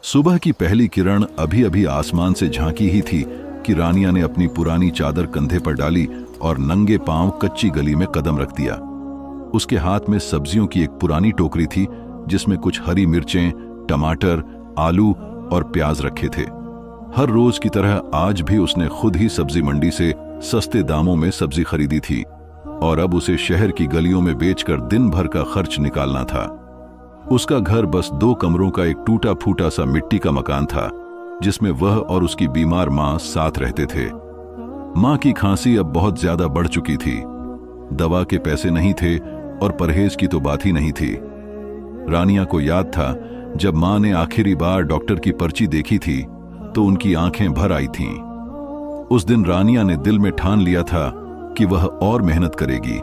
सुबह की पहली किरण अभी अभी आसमान से झांकी ही थी कि रानिया ने अपनी पुरानी चादर कंधे पर डाली और नंगे पांव कच्ची गली में कदम रख दिया। उसके हाथ में सब्जियों की एक पुरानी टोकरी थी जिसमें कुछ हरी मिर्चें, टमाटर, आलू और प्याज रखे थे। हर रोज की तरह आज भी उसने खुद ही सब्जी मंडी से सस्ते दामों में सब्जी खरीदी थी और अब उसे शहर की गलियों में बेचकर दिन भर का खर्च निकालना था। उसका घर बस 2 कमरों का एक टूटा फूटा सा मिट्टी का मकान था जिसमें वह और उसकी बीमार मां साथ रहते थे। मां की खांसी अब बहुत ज्यादा बढ़ चुकी थी। दवा के पैसे नहीं थे और परहेज की तो बात ही नहीं थी। रानिया को याद था जब मां ने आखिरी बार डॉक्टर की पर्ची देखी थी तो उनकी आंखें भर आई थीं। उस दिन रानिया ने दिल में ठान लिया था कि वह और मेहनत करेगी,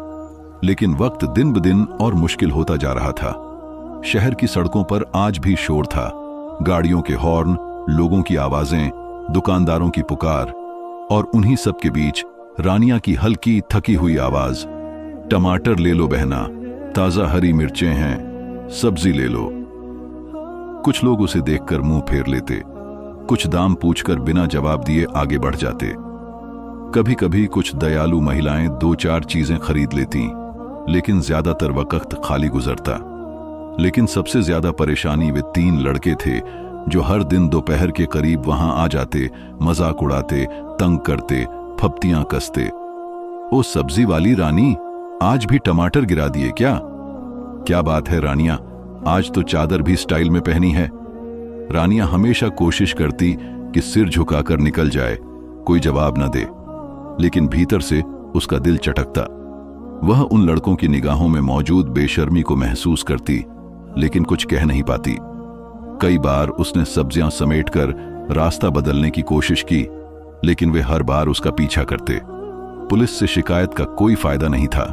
लेकिन वक्त दिन ब दिन और मुश्किल होता जा रहा था। शहर की सड़कों पर आज भी शोर था, गाड़ियों के हॉर्न, लोगों की आवाजें, दुकानदारों की पुकार, और उन्हीं सब के बीच रानिया की हल्की थकी हुई आवाज, टमाटर ले लो बहना, ताजा हरी मिर्चें हैं, सब्जी ले लो। कुछ लोग उसे देखकर मुंह फेर लेते, कुछ दाम पूछकर बिना जवाब दिए आगे बढ़ जाते। कभी कभी कुछ दयालु महिलाएं 2-4 चीजें खरीद लेती, लेकिन ज्यादातर वक्त खाली गुजरता। लेकिन सबसे ज्यादा परेशानी वे 3 लड़के थे जो हर दिन दोपहर के करीब वहां आ जाते, मजाक उड़ाते, तंग करते, फप्तियां कसते। ओ सब्जी वाली रानी, आज भी टमाटर गिरा दिए क्या? क्या बात है रानिया, आज तो चादर भी स्टाइल में पहनी है। रानिया हमेशा कोशिश करती कि सिर झुकाकर निकल जाए, कोई जवाब न दे, लेकिन भीतर से उसका दिल चटकता। वह उन लड़कों की निगाहों में मौजूद बेशर्मी को महसूस करती, लेकिन कुछ कह नहीं पाती। कई बार उसने सब्जियां समेटकर रास्ता बदलने की कोशिश की, लेकिन वे हर बार उसका पीछा करते। पुलिस से शिकायत का कोई फायदा नहीं था।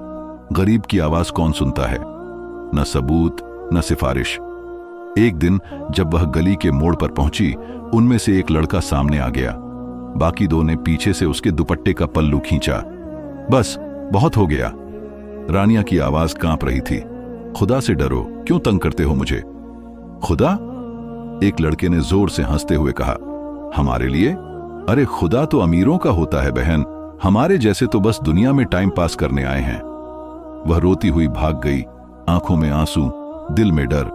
गरीब की आवाज कौन सुनता है? न सबूत, न सिफारिश। एक दिन जब वह गली के मोड़ पर पहुंची, उनमें से एक लड़का सामने आ गया। बाकी 2 ने पीछे से उसके दुपट्टे का पल्लू खींचा। बस, बहुत हो गया। रानिया की आवाज कांप रही थी। खुदा से डरो, क्यों तंग करते हो मुझे? खुदा? एक लड़के ने जोर से हंसते हुए कहा। हमारे लिए? अरे खुदा तो अमीरों का होता है बहन, हमारे जैसे तो बस दुनिया में टाइम पास करने आए हैं। वह रोती हुई भाग गई, आंखों में आंसू, दिल में डर।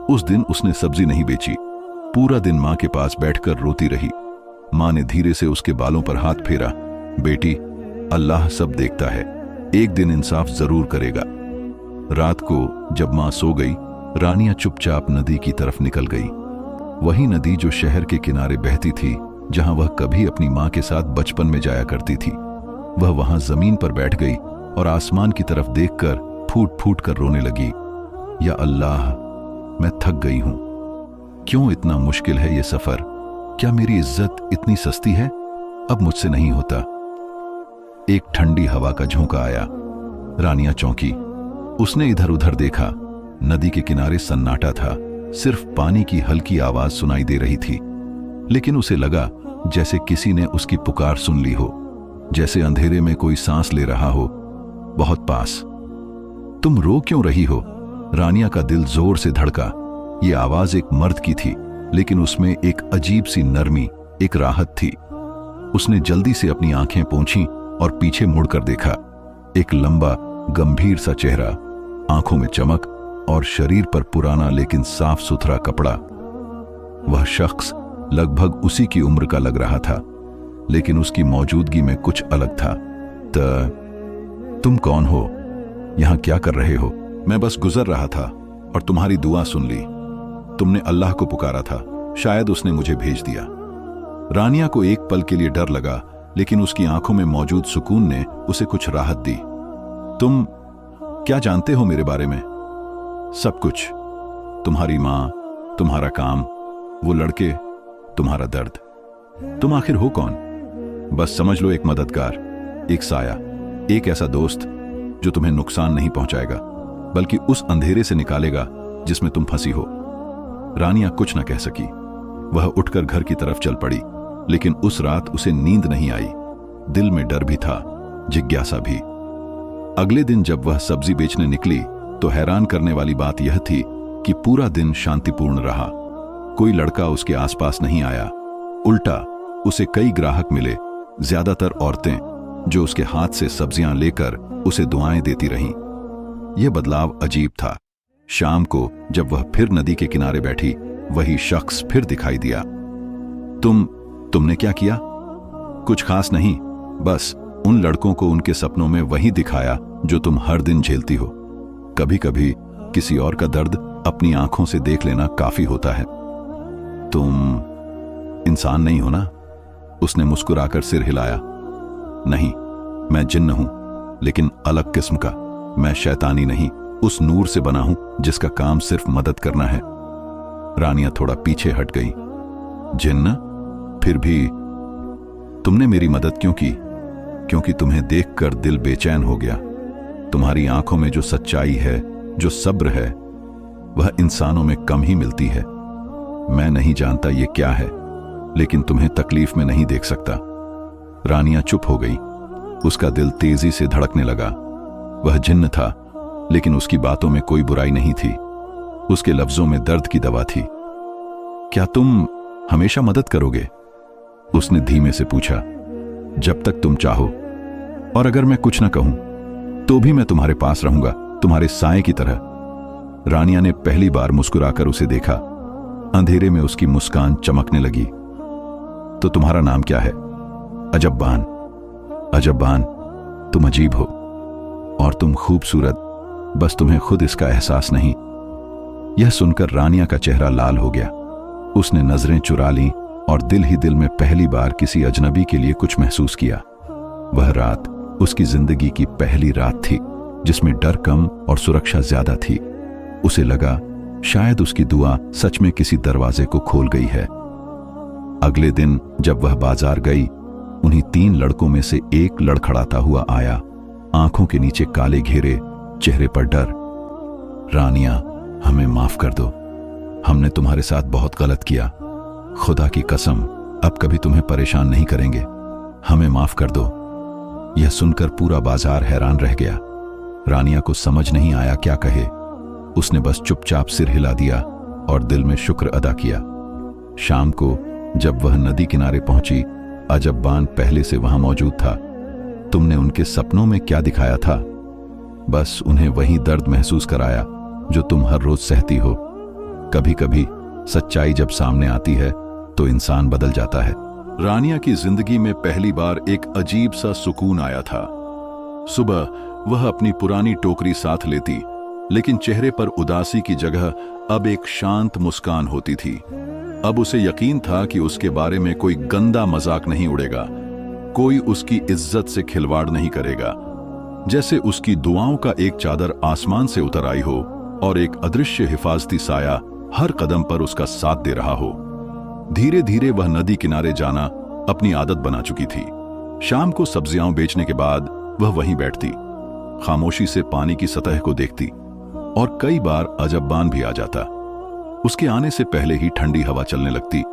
उस दिन उसने सब्जी नहीं बेची, पूरा दिन मां के पास बैठकर रोती रही। मां ने धीरे से उसके बालों पर हाथ फेरा। बेटी, अल्लाह सब देखता है, एक दिन इंसाफ जरूर करेगा। रात को जब मां सो गई, रानिया चुपचाप नदी की तरफ निकल गई। वही नदी जो शहर के किनारे बहती थी, जहां वह कभी अपनी मां के साथ बचपन में जाया करती थी। वह वहां जमीन पर बैठ गई और आसमान की तरफ देखकर फूट फूट कर रोने लगी। या अल्लाह, मैं थक गई हूं। क्यों इतना मुश्किल है ये सफर? क्या मेरी इज्जत इतनी सस्ती है? अब मुझसे नहीं होता। एक ठंडी हवा का झोंका आया। रानिया चौंकी। उसने इधर उधर देखा। नदी के किनारे सन्नाटा था, सिर्फ पानी की हल्की आवाज सुनाई दे रही थी। लेकिन उसे लगा जैसे किसी ने उसकी पुकार सुन ली हो, जैसे अंधेरे में कोई सांस ले रहा हो, बहुत पास। तुम रो क्यों रही हो? रानिया का दिल जोर से धड़का। ये आवाज एक मर्द की थी, लेकिन उसमें एक अजीब सी नरमी, एक राहत थी। उसने जल्दी से अपनी आंखें पोंछीं और पीछे मुड़कर देखा। एक लंबा, गंभीर सा चेहरा, आंखों में चमक और शरीर पर पुराना लेकिन साफ सुथरा कपड़ा। वह शख्स लगभग उसी की उम्र का लग रहा था, लेकिन उसकी मौजूदगी में कुछ अलग था। तुम कौन हो? यहां क्या कर रहे हो? मैं बस गुजर रहा था और तुम्हारी दुआ सुन ली। तुमने अल्लाह को पुकारा था, शायद उसने मुझे भेज दिया। रानिया को एक पल के लिए डर लगा, लेकिन उसकी आंखों में मौजूद सुकून ने उसे कुछ राहत दी। तुम क्या जानते हो मेरे बारे में? सब कुछ। तुम्हारी मां, तुम्हारा काम, वो लड़के, तुम्हारा दर्द। तुम आखिर हो कौन? बस समझ लो, एक मददगार, एक साया, एक ऐसा दोस्त जो तुम्हें नुकसान नहीं पहुंचाएगा, बल्कि उस अंधेरे से निकालेगा जिसमें तुम फंसी हो। रानिया कुछ न कह सकी। वह उठकर घर की तरफ चल पड़ी, लेकिन उस रात उसे नींद नहीं आई। दिल में डर भी था, जिज्ञासा भी। अगले दिन जब वह सब्जी बेचने निकली तो हैरान करने वाली बात यह थी कि पूरा दिन शांतिपूर्ण रहा। कोई लड़का उसके आसपास नहीं आया। उल्टा उसे कई ग्राहक मिले, ज्यादातर औरतें, जो उसके हाथ से सब्जियां लेकर उसे दुआएं देती रहीं। यह बदलाव अजीब था। शाम को जब वह फिर नदी के किनारे बैठी, वही शख्स फिर दिखाई दिया। तुमने क्या किया? कुछ खास नहीं, बस उन लड़कों को उनके सपनों में वही दिखाया जो तुम हर दिन झेलती हो। कभी कभी किसी और का दर्द अपनी आंखों से देख लेना काफी होता है। तुम इंसान नहीं हो ना? उसने मुस्कुराकर सिर हिलाया। नहीं, मैं जिन्न हूं, लेकिन अलग किस्म का। मैं शैतानी नहीं, उस नूर से बना हूं जिसका काम सिर्फ मदद करना है। रानिया थोड़ा पीछे हट गई। जिन्न? फिर भी तुमने मेरी मदद क्यों की? क्योंकि तुम्हें देखकर दिल बेचैन हो गया। तुम्हारी आंखों में जो सच्चाई है, जो सब्र है, वह इंसानों में कम ही मिलती है। मैं नहीं जानता ये क्या है, लेकिन तुम्हें तकलीफ में नहीं देख सकता। रानिया चुप हो गई। उसका दिल तेजी से धड़कने लगा। वह जिन्न था, लेकिन उसकी बातों में कोई बुराई नहीं थी। उसके लफ्जों में दर्द की दवा थी। क्या तुम हमेशा मदद करोगे? उसने धीमे से पूछा। जब तक तुम चाहो, और अगर मैं कुछ न कहूं तो भी मैं तुम्हारे पास रहूंगा, तुम्हारे साए की तरह। रानिया ने पहली बार मुस्कुराकर उसे देखा। अंधेरे में उसकी मुस्कान चमकने लगी। तो तुम्हारा नाम क्या है? अजब्बान। अजब्बान, तुम अजीब हो और तुम खूबसूरत, बस तुम्हें खुद इसका एहसास नहीं। यह सुनकर रानिया का चेहरा लाल हो गया। उसने नजरें चुरा लीं और दिल ही दिल में पहली बार किसी अजनबी के लिए कुछ महसूस किया। वह रात उसकी जिंदगी की पहली रात थी, जिसमें डर कम और सुरक्षा ज्यादा थी। उसे लगा शायद उसकी दुआ सच में किसी दरवाजे को खोल गई है। अगले दिन जब वह बाजार गई, उन्हीं 3 लड़कों में से एक लड़खड़ाता हुआ आया। आंखों के नीचे काले घेरे, चेहरे पर डर। रानिया, हमें माफ कर दो। हमने तुम्हारे साथ बहुत गलत किया। खुदा की कसम, अब कभी तुम्हें परेशान नहीं करेंगे। हमें माफ कर दो। यह सुनकर पूरा बाजार हैरान रह गया। रानिया को समझ नहीं आया क्या कहे। उसने बस चुपचाप सिर हिला दिया और दिल में शुक्र अदा किया। शाम को जब वह नदी किनारे पहुंची, अजब्बान पहले से वहां मौजूद था। तुमने उनके सपनों में क्या दिखाया था? बस उन्हें वही दर्द महसूस कराया जो तुम हर रोज सहती हो। कभी कभी सच्चाई जब सामने आती है तो इंसान बदल जाता है। रानिया की जिंदगी में पहली बार एक अजीब सा सुकून आया था। सुबह वह अपनी पुरानी टोकरी साथ लेती, लेकिन चेहरे पर उदासी की जगह अब एक शांत मुस्कान होती थी। अब उसे यकीन था कि उसके बारे में कोई गंदा मजाक नहीं उड़ेगा, कोई उसकी इज्जत से खिलवाड़ नहीं करेगा। जैसे उसकी दुआओं का एक चादर आसमान से उतर आई हो और एक अदृश्य हिफाजती साया हर कदम पर उसका साथ दे रहा हो। धीरे धीरे वह नदी किनारे जाना अपनी आदत बना चुकी थी। शाम को सब्जियां बेचने के बाद वह वहीं बैठती, खामोशी से पानी की सतह को देखती, और कई बार अजब्बान भी आ जाता। उसके आने से पहले ही ठंडी हवा चलने लगती,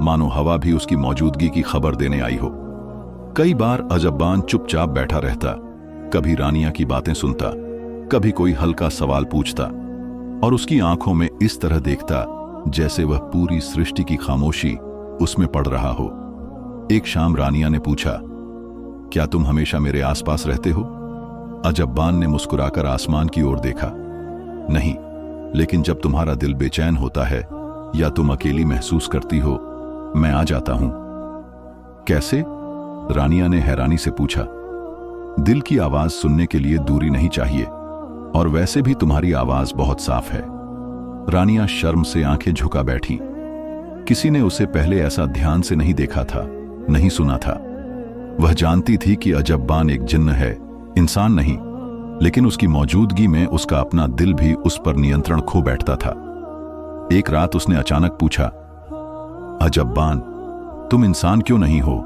मानो हवा भी उसकी मौजूदगी की खबर देने आई हो। कई बार अजब्बान चुपचाप बैठा रहता, कभी रानिया की बातें सुनता, कभी कोई हल्का सवाल पूछता, और उसकी आंखों में इस तरह देखता जैसे वह पूरी सृष्टि की खामोशी उसमें पड़ रहा हो। एक शाम रानिया ने पूछा, क्या तुम हमेशा मेरे आसपास रहते हो? अजब्बान ने मुस्कुराकर आसमान की ओर देखा। नहीं, लेकिन जब तुम्हारा दिल बेचैन होता है या तुम अकेली महसूस करती हो, मैं आ जाता हूं। कैसे? रानिया ने हैरानी से पूछा। दिल की आवाज सुनने के लिए दूरी नहीं चाहिए, और वैसे भी तुम्हारी आवाज बहुत साफ है। रानिया शर्म से आंखें झुका बैठी। किसी ने उसे पहले ऐसा ध्यान से नहीं देखा था, नहीं सुना था। वह जानती थी कि अजब्बान एक जिन्न है, इंसान नहीं, लेकिन उसकी मौजूदगी में उसका अपना दिल भी उस पर नियंत्रण खो बैठता था। एक रात उसने अचानक पूछा, अजब्बान, तुम इंसान क्यों नहीं हो?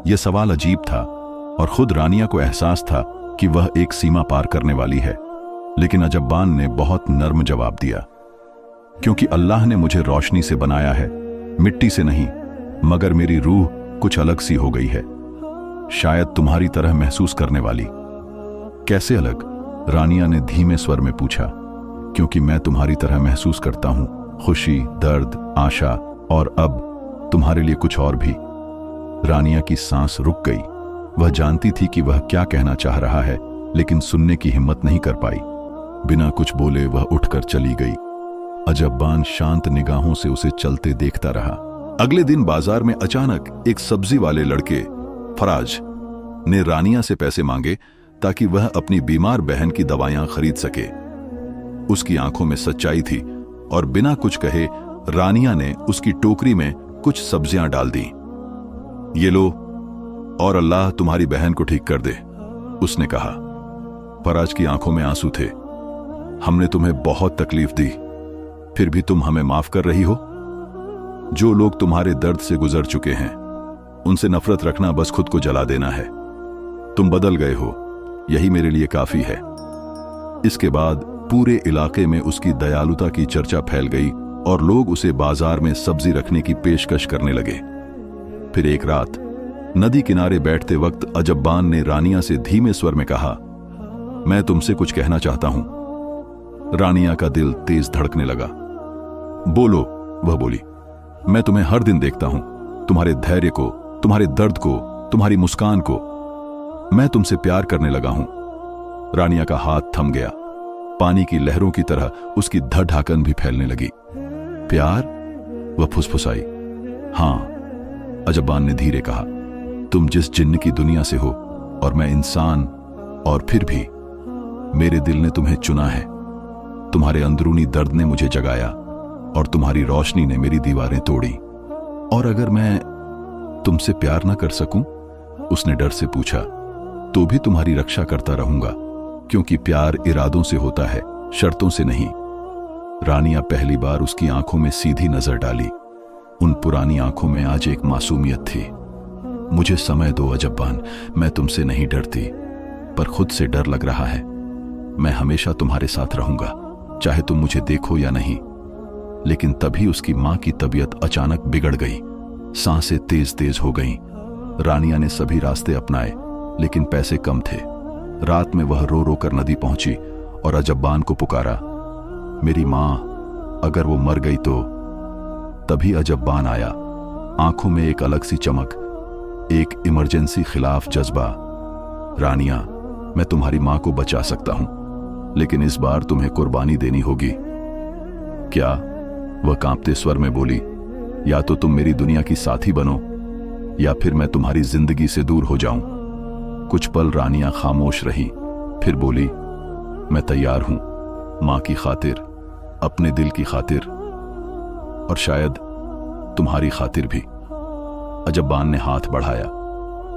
यह सवाल अजीब था, और खुद रानिया को एहसास था कि वह एक सीमा पार करने वाली है। लेकिन अजब्बान ने बहुत नर्म जवाब दिया, क्योंकि अल्लाह ने मुझे रोशनी से बनाया है, मिट्टी से नहीं, मगर मेरी रूह कुछ अलग सी हो गई है, शायद तुम्हारी तरह महसूस करने वाली। कैसे अलग? रानिया ने धीमे स्वर में पूछा। क्योंकि मैं तुम्हारी तरह महसूस करता हूं, खुशी, दर्द, आशा और अब तुम्हारे लिए कुछ और भी। रानिया की सांस रुक गई। वह जानती थी कि वह क्या कहना चाह रहा है, लेकिन सुनने की हिम्मत नहीं कर पाई। बिना कुछ बोले वह उठकर चली गई। अजब्बान शांत निगाहों से उसे चलते देखता रहा। अगले दिन बाजार में अचानक एक सब्जी वाले लड़के फराज ने रानिया से पैसे मांगे ताकि वह अपनी बीमार बहन की दवाइयां खरीद सके। उसकी आंखों में सच्चाई थी और बिना कुछ कहे रानिया ने उसकी टोकरी में कुछ सब्जियां डाल दी। ये लो और अल्लाह तुम्हारी बहन को ठीक कर दे, उसने कहा। फराज की आंखों में आंसू थे। हमने तुम्हें बहुत तकलीफ दी, फिर भी तुम हमें माफ कर रही हो। जो लोग तुम्हारे दर्द से गुजर चुके हैं उनसे नफरत रखना बस खुद को जला देना है। तुम बदल गए हो, यही मेरे लिए काफी है। इसके बाद पूरे इलाके में उसकी दयालुता की चर्चा फैल गई और लोग उसे बाजार में सब्जी रखने की पेशकश करने लगे। फिर एक रात नदी किनारे बैठते वक्त अजब्बान ने रानिया से धीमे स्वर में कहा, मैं तुमसे कुछ कहना चाहता हूं। रानिया का दिल तेज धड़कने लगा। बोलो, वह बोली। मैं तुम्हें हर दिन देखता हूं, तुम्हारे धैर्य को, तुम्हारे दर्द को, तुम्हारी मुस्कान को। मैं तुमसे प्यार करने लगा हूं। रानिया का हाथ थम गया। पानी की लहरों की तरह उसकी धड़ाकन भी फैलने लगी। प्यार? वह फुसफुसाई। हां, अजब्बान ने धीरे कहा। तुम जिस जिन्न की दुनिया से हो और मैं इंसान, और फिर भी मेरे दिल ने तुम्हें चुना है। तुम्हारे अंदरूनी दर्द ने मुझे जगाया और तुम्हारी रोशनी ने मेरी दीवारें तोड़ी। और अगर मैं तुमसे प्यार न कर सकूं, उसने डर से पूछा, तो भी तुम्हारी रक्षा करता रहूंगा, क्योंकि प्यार इरादों से होता है, शर्तों से नहीं। रानिया पहली बार उसकी आंखों में सीधी नजर डाली। उन पुरानी आंखों में आज एक मासूमियत थी। मुझे समय दो अजब्बान, मैं तुमसे नहीं डरती, पर खुद से डर लग रहा है। मैं हमेशा तुम्हारे साथ रहूंगा, चाहे तुम मुझे देखो या नहीं। लेकिन तभी उसकी मां की तबीयत अचानक बिगड़ गई। सांसें तेज तेज हो गईं। रानिया ने सभी रास्ते अपनाए, लेकिन पैसे कम थे। रात में वह रो रो कर नदी पहुंची और अजब्बान को पुकारा, मेरी मां, अगर वो मर गई तो। तभी अजब्बान आया, आंखों में एक अलग सी चमक, एक इमरजेंसी खिलाफ जज्बा। रानिया, मैं तुम्हारी मां को बचा सकता हूं, लेकिन इस बार तुम्हें कुर्बानी देनी होगी। क्या? वह कांपते स्वर में बोली, या तो तुम मेरी दुनिया की साथी बनो, या फिर मैं तुम्हारी जिंदगी से दूर हो जाऊं। कुछ पल रानिया खामोश रही, फिर बोली, मैं तैयार हूं, मां की खातिर, अपने दिल की खातिर, और शायद तुम्हारी खातिर भी। अजब्बान ने हाथ बढ़ाया।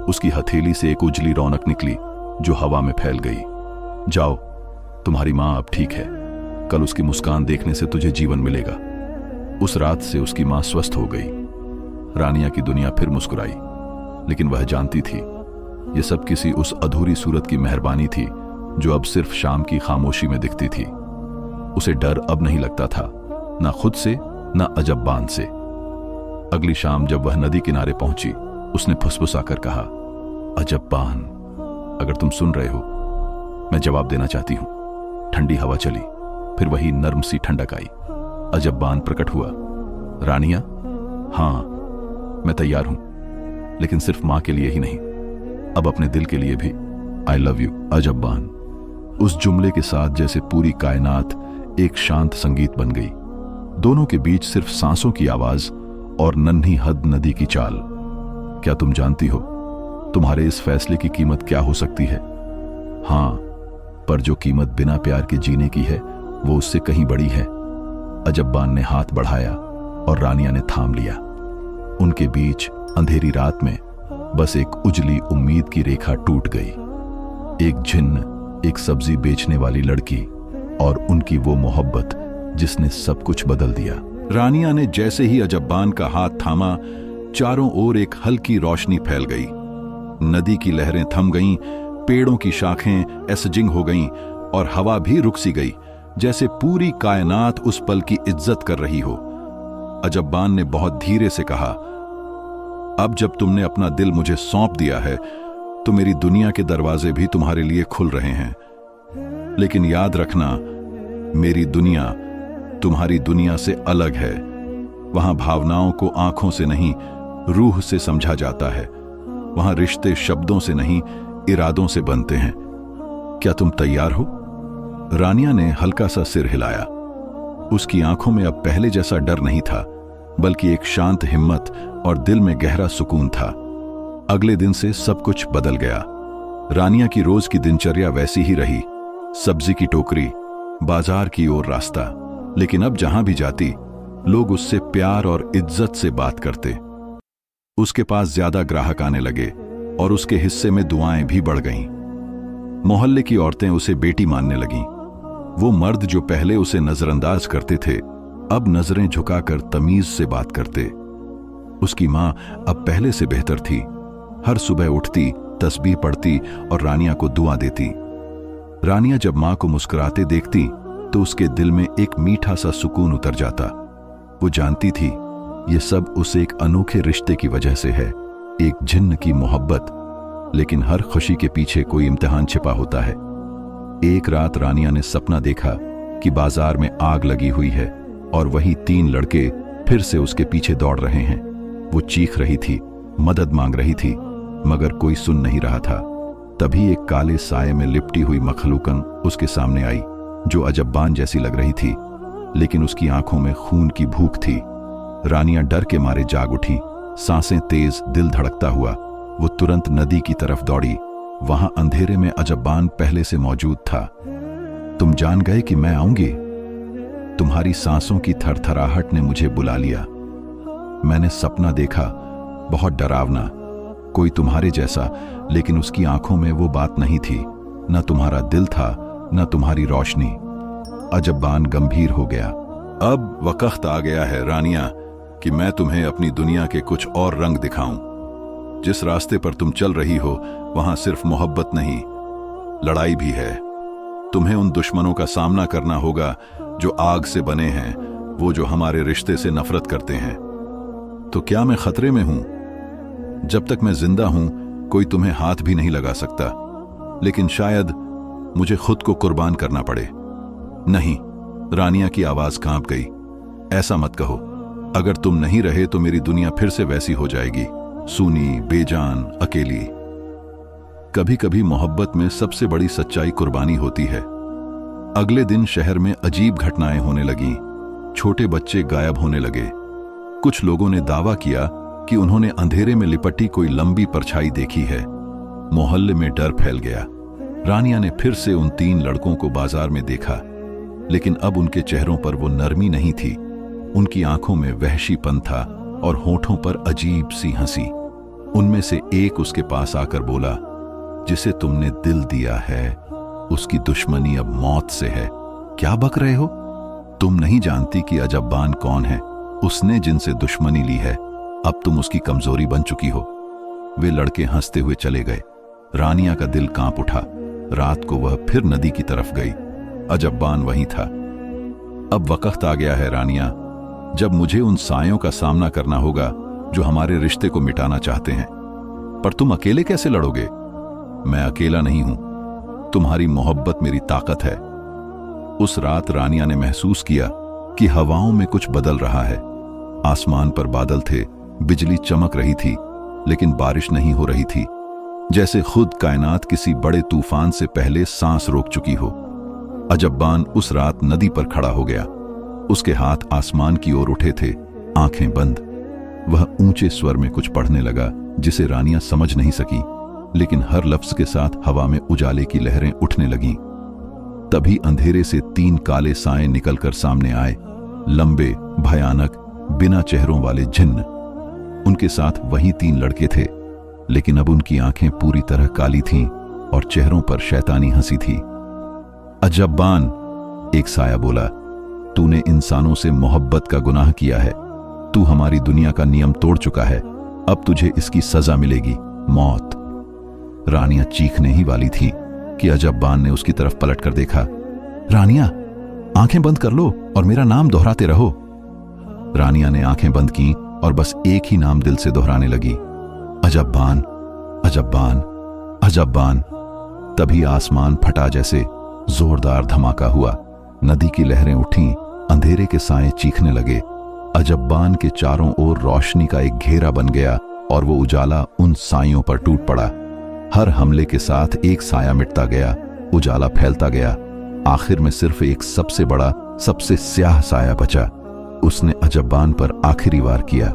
उसकी हथेली से एक उजली रौनक निकली जो हवा में फैल गई। जाओ, तुम्हारी मां अब ठीक है। कल उसकी मुस्कान देखने से तुझे जीवन मिलेगा। उस रात से उसकी मां स्वस्थ हो गई। रानिया की दुनिया फिर मुस्कुराई, लेकिन वह जानती थी यह सब किसी उस अधूरी सूरत की मेहरबानी थी जो अब सिर्फ शाम की खामोशी में दिखती थी। उसे डर अब नहीं लगता था, ना खुद से, ना अजब्बान से। अगली शाम जब वह नदी किनारे पहुंची, उसने फुसफुसाकर कहा, अजब्बान, अगर तुम सुन रहे हो, मैं जवाब देना चाहती हूं। ठंडी हवा चली, फिर वही नर्म सी ठंडक आई। अजब्बान प्रकट हुआ। रानिया, हां, मैं तैयार हूं, लेकिन सिर्फ मां के लिए ही नहीं, अब अपने दिल के लिए भी। आई लव यू अजब्बान। उस जुमले के साथ जैसे पूरी कायनात एक शांत संगीत बन गई। दोनों के बीच सिर्फ सांसों की आवाज और नन्ही हद नदी की चाल। क्या तुम जानती हो तुम्हारे इस फैसले की कीमत क्या हो सकती है? हां, पर जो कीमत बिना प्यार के जीने की है वो उससे कहीं बड़ी है। अजब्बान ने हाथ बढ़ाया और रानिया ने थाम लिया। उनके बीच अंधेरी रात में बस एक उजली उम्मीद की रेखा टूट गई। एक जिन्न, एक सब्जी बेचने वाली लड़की, और उनकी वो मोहब्बत जिसने सब कुछ बदल दिया। रानिया ने जैसे ही अजब्बान का हाथ थामा, चारों ओर एक हल्की रोशनी फैल गई। नदी की लहरें थम गईं, पेड़ों की शाखें एसजिंग हो गईं और हवा भी रुक सी गई, जैसे पूरी कायनात उस पल की इज्जत कर रही हो। अजब्बान ने बहुत धीरे से कहा, अब जब तुमने अपना दिल मुझे सौंप दिया है तो मेरी दुनिया के दरवाजे भी तुम्हारे लिए खुल रहे हैं। लेकिन याद रखना, मेरी दुनिया तुम्हारी दुनिया से अलग है। वहां भावनाओं को आंखों से नहीं, रूह से समझा जाता है। वहां रिश्ते शब्दों से नहीं, इरादों से बनते हैं। क्या तुम तैयार हो? रानिया ने हल्का सा सिर हिलाया। उसकी आंखों में अब पहले जैसा डर नहीं था, बल्कि एक शांत हिम्मत और दिल में गहरा सुकून था। अगले दिन से सब कुछ बदल गया। रानिया की रोज की दिनचर्या वैसी ही रही, सब्जी की टोकरी, बाजार की ओर रास्ता। लेकिन अब जहां भी जाती, लोग उससे प्यार और इज्जत से बात करते। उसके पास ज्यादा ग्राहक आने लगे और उसके हिस्से में दुआएं भी बढ़ गईं। मोहल्ले की औरतें उसे बेटी मानने लगीं। वो मर्द जो पहले उसे नजरअंदाज करते थे, अब नजरें झुकाकर तमीज से बात करते। उसकी मां अब पहले से बेहतर थी। हर सुबह उठती, तस्बीह पढ़ती और रानिया को दुआ देती। रानिया जब मां को मुस्कुराते देखती तो उसके दिल में एक मीठा सा सुकून उतर जाता। वो जानती थी ये सब उस एक अनोखे रिश्ते की वजह से है, एक जिन्न की मोहब्बत। लेकिन हर खुशी के पीछे कोई इम्तिहान छिपा होता है। एक रात रानिया ने सपना देखा कि बाजार में आग लगी हुई है और वही 3 लड़के फिर से उसके पीछे दौड़ रहे हैं। वो चीख रही थी, मदद मांग रही थी, मगर कोई सुन नहीं रहा था। तभी एक काले साये में लिपटी हुई मखलूकन उसके सामने आई, जो अजब्बान जैसी लग रही थी, लेकिन उसकी आंखों में खून की भूख थी। रानिया डर के मारे जाग उठी, सांसें तेज, दिल धड़कता हुआ। वो तुरंत नदी की तरफ दौड़ी। वहां अंधेरे में अजब्बान पहले से मौजूद था। तुम जान गए कि मैं आऊंगी? तुम्हारी सांसों की थरथराहट ने मुझे बुला लिया। मैंने सपना देखा, बहुत डरावना, कोई तुम्हारे जैसा, लेकिन उसकी आंखों में वो बात नहीं थी। न तुम्हारा दिल था, न तुम्हारी रोशनी। अजब्बान गंभीर हो गया। अब वक्त आ गया है रानिया कि मैं तुम्हें अपनी दुनिया के कुछ और रंग दिखाऊं। जिस रास्ते पर तुम चल रही हो, वहां सिर्फ मोहब्बत नहीं, लड़ाई भी है। तुम्हें उन दुश्मनों का सामना करना होगा जो आग से बने हैं, वो जो हमारे रिश्ते से नफरत करते हैं। तो क्या मैं खतरे में हूं? जब तक मैं जिंदा हूं, कोई तुम्हें हाथ भी नहीं लगा सकता। लेकिन शायद मुझे खुद को कुर्बान करना पड़े। नहीं, रानिया की आवाज कांप गई। ऐसा मत कहो। अगर तुम नहीं रहे तो मेरी दुनिया फिर से वैसी हो जाएगी, सूनी, बेजान, अकेली। कभी कभी मोहब्बत में सबसे बड़ी सच्चाई कुर्बानी होती है। अगले दिन शहर में अजीब घटनाएं होने लगीं। छोटे बच्चे गायब होने लगे। कुछ लोगों ने दावा किया कि उन्होंने अंधेरे में लिपटी कोई लंबी परछाई देखी है। मोहल्ले में डर फैल गया। रानिया ने फिर से उन 3 लड़कों को बाजार में देखा, लेकिन अब उनके चेहरों पर वो नरमी नहीं थी। उनकी आंखों में वहशीपन था और होठों पर अजीब सी हंसी। उनमें से एक उसके पास आकर बोला, जिसे तुमने दिल दिया है, उसकी दुश्मनी अब मौत से है। क्या बक रहे हो? तुम नहीं जानती कि अजब्बान कौन है। उसने जिनसे दुश्मनी ली है, अब तुम उसकी कमजोरी बन चुकी हो। वे लड़के हंसते हुए चले गए। रानिया का दिल कांप उठा। रात को वह फिर नदी की तरफ गई। अजब्बान वहीं था। अब वक्त आ गया है रानिया, जब मुझे उन सायों का सामना करना होगा जो हमारे रिश्ते को मिटाना चाहते हैं। पर तुम अकेले कैसे लड़ोगे? मैं अकेला नहीं हूं, तुम्हारी मोहब्बत मेरी ताकत है। उस रात रानिया ने महसूस किया कि हवाओं में कुछ बदल रहा है। आसमान पर बादल थे, बिजली चमक रही थी, लेकिन बारिश नहीं हो रही थी। जैसे खुद कायनात किसी बड़े तूफान से पहले सांस रोक चुकी हो। अजब्बान उस रात नदी पर खड़ा हो गया। उसके हाथ आसमान की ओर उठे थे, आंखें बंद। वह ऊंचे स्वर में कुछ पढ़ने लगा जिसे रानिया समझ नहीं सकी, लेकिन हर लफ्ज के साथ हवा में उजाले की लहरें उठने लगीं। तभी अंधेरे से 3 काले साए निकलकर सामने आए, लंबे, भयानक, बिना चेहरों वाले जिन्न। उनके साथ वही 3 लड़के थे, लेकिन अब उनकी आंखें पूरी तरह काली थीं और चेहरों पर शैतानी हंसी थी। अजब्बान, एक साया बोला, तूने इंसानों से मोहब्बत का गुनाह किया है। तू हमारी दुनिया का नियम तोड़ चुका है। अब तुझे इसकी सजा मिलेगी, मौत। रानिया चीखने ही वाली थी कि अजब्बान ने उसकी तरफ पलट कर देखा। रानिया, आंखें बंद कर लो और मेरा नाम दोहराते रहो। रानिया ने आंखें बंद की और बस एक ही नाम दिल से दोहराने लगी, अजब्बान, अजब्बान, अजब्बान। तभी आसमान फटा। जैसे जोरदार धमाका हुआ। नदी की लहरें उठीं अंधेरे के साए चीखने लगे। अजब्बान के चारों ओर रोशनी का एक घेरा बन गया और वो उजाला उन सायों पर टूट पड़ा। हर हमले के साथ एक साया मिटता गया, उजाला फैलता गया। आखिर में सिर्फ एक सबसे बड़ा, सबसे स्याह साया बचा। उसने अजब्बान पर आखिरी वार किया।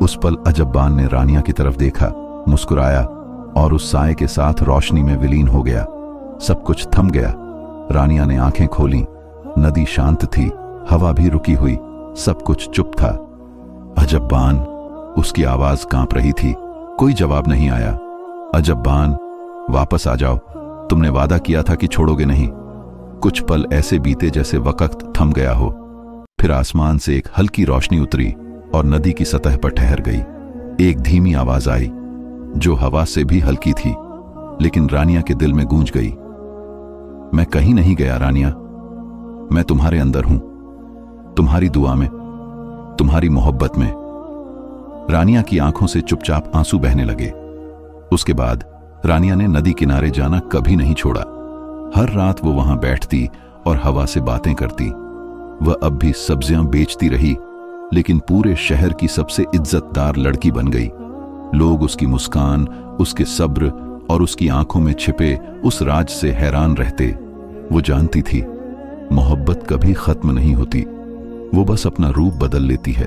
उस पल अजब्बान ने रानिया की तरफ देखा, मुस्कुराया और उस साए के साथ रोशनी में विलीन हो गया। सब कुछ थम गया। रानिया ने आंखें खोलीं। नदी शांत थी, हवा भी रुकी हुई, सब कुछ चुप था। अजब्बान, उसकी आवाज कांप रही थी। कोई जवाब नहीं आया। अजब्बान, वापस आ जाओ, तुमने वादा किया था कि छोड़ोगे नहीं। कुछ पल ऐसे बीते जैसे वक्त थम गया हो। फिर आसमान से एक हल्की रोशनी उतरी और नदी की सतह पर ठहर गई। एक धीमी आवाज आई जो हवा से भी हल्की थी, लेकिन रानिया के दिल में गूंज गई। मैं कहीं नहीं गया रानिया, मैं तुम्हारे अंदर हूं, तुम्हारी दुआ में, तुम्हारी मोहब्बत में। रानिया की आंखों से चुपचाप आंसू बहने लगे। उसके बाद रानिया ने नदी किनारे जाना कभी नहीं छोड़ा। हर रात वो वहां बैठती और हवा से बातें करती। वह अब भी सब्जियां बेचती रही, लेकिन पूरे शहर की सबसे इज्जतदार लड़की बन गई। लोग उसकी मुस्कान, उसके सब्र और उसकी आंखों में छिपे उस राज से हैरान रहते। वो जानती थी मोहब्बत कभी खत्म नहीं होती, वो बस अपना रूप बदल लेती है।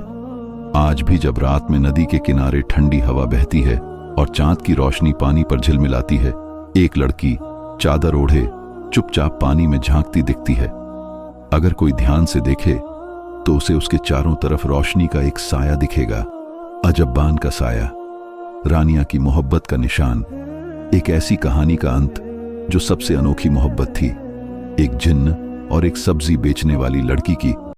आज भी जब रात में नदी के किनारे ठंडी हवा बहती है और चांद की रोशनी पानी पर झिलमिलाती है, एक लड़की चादर ओढ़े चुपचाप पानी में झांकती दिखती है। अगर कोई ध्यान से देखे तो उसे उसके चारों तरफ रोशनी का एक साया दिखेगा। अजब्बान का साया, रानिया की मोहब्बत का निशान। एक ऐसी कहानी का अंत जो सबसे अनोखी मोहब्बत थी, एक जिन्न और एक सब्जी बेचने वाली लड़की की।